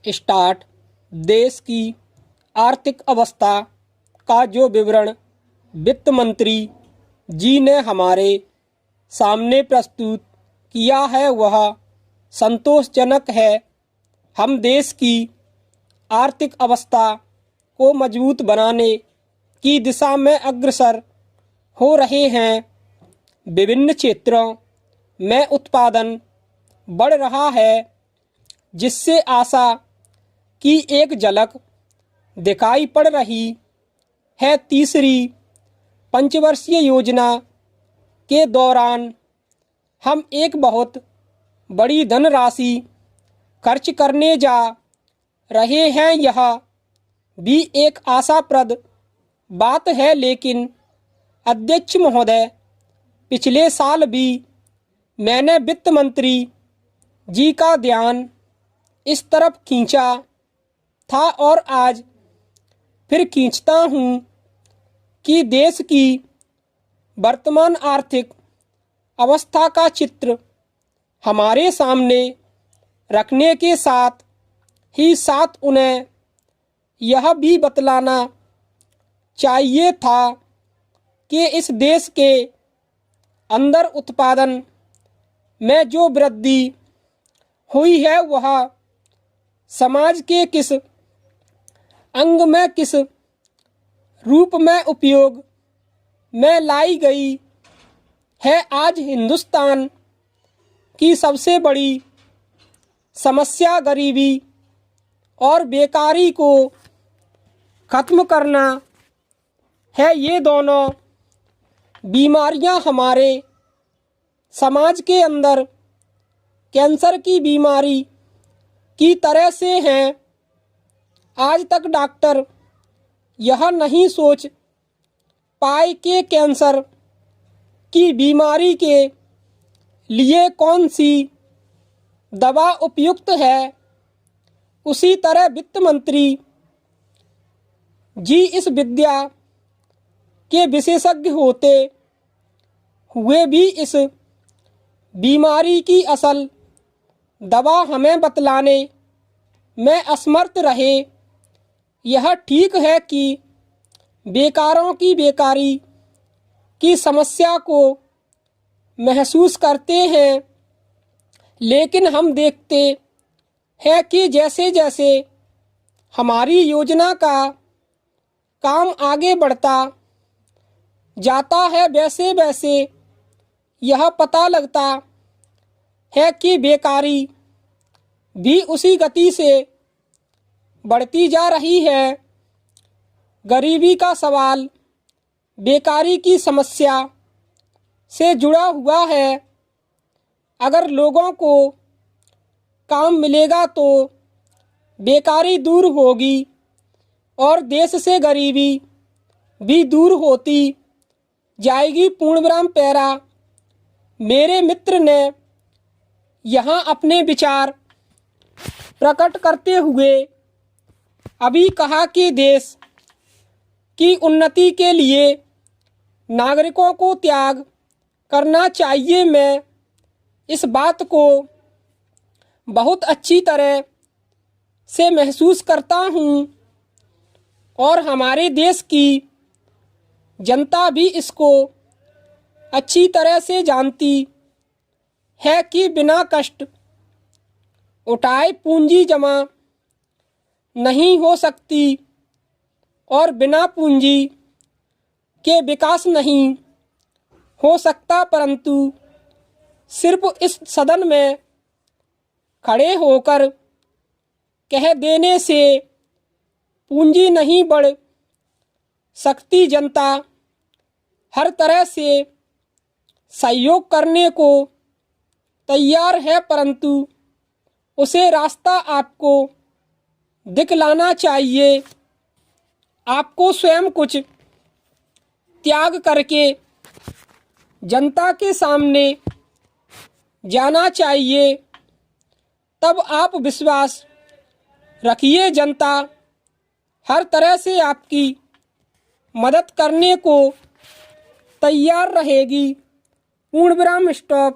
Start. देश की आर्थिक अवस्था का जो विवरण वित्त मंत्री जी ने हमारे सामने प्रस्तुत किया है वह संतोषजनक है। हम देश की आर्थिक अवस्था को मजबूत बनाने की दिशा में अग्रसर हो रहे हैं। विभिन्न क्षेत्रों में उत्पादन बढ़ रहा है, जिससे आशा की एक झलक दिखाई पड़ रही है। तीसरी पंचवर्षीय योजना के दौरान हम एक बहुत बड़ी धनराशि खर्च करने जा रहे हैं। यह भी एक आशाप्रद बात है, लेकिन अध्यक्ष महोदय, पिछले साल भी मैंने वित्त मंत्री जी का ध्यान इस तरफ खींचा था और आज फिर खींचता हूँ कि देश की वर्तमान आर्थिक अवस्था का चित्र हमारे सामने रखने के साथ ही साथ उन्हें यह भी बतलाना चाहिए था कि इस देश के अंदर उत्पादन में जो वृद्धि हुई है वह समाज के किस अंग में किस रूप में उपयोग में लाई गई है। आज हिंदुस्तान की सबसे बड़ी समस्या गरीबी और बेकारी को खत्म करना है। ये दोनों बीमारियां हमारे समाज के अंदर कैंसर की बीमारी की तरह से हैं। आज तक डॉक्टर यह नहीं सोच पाए कि कैंसर की बीमारी के लिए कौन सी दवा उपयुक्त है। उसी तरह वित्त मंत्री जी इस विद्या के विशेषज्ञ होते हुए भी इस बीमारी की असल दवा हमें बतलाने में असमर्थ रहे। यह ठीक है कि बेकारों की बेकारी की समस्या को महसूस करते हैं, लेकिन हम देखते हैं कि जैसे जैसे हमारी योजना का काम आगे बढ़ता जाता है, वैसे वैसे यह पता लगता है कि बेकारी भी उसी गति से बढ़ती जा रही है। गरीबी का सवाल बेकारी की समस्या से जुड़ा हुआ है। अगर लोगों को काम मिलेगा तो बेकारी दूर होगी और देश से गरीबी भी दूर होती जाएगी। पूर्णविराम पैरा। मेरे मित्र ने यहाँ अपने विचार प्रकट करते हुए अभी कहा कि देश की उन्नति के लिए नागरिकों को त्याग करना चाहिए। मैं इस बात को बहुत अच्छी तरह से महसूस करता हूँ और हमारे देश की जनता भी इसको अच्छी तरह से जानती है कि बिना कष्ट उठाए पूंजी जमा नहीं हो सकती और बिना पूंजी के विकास नहीं हो सकता। परंतु सिर्फ इस सदन में खड़े होकर कह देने से पूंजी नहीं बढ़ सकती। जनता हर तरह से सहयोग करने को तैयार है, परंतु उसे रास्ता आपको दिखलाना चाहिए। आपको स्वयं कुछ त्याग करके जनता के सामने जाना चाहिए, तब आप विश्वास रखिए जनता हर तरह से आपकी मदद करने को तैयार रहेगी। पूर्णविराम स्टॉप।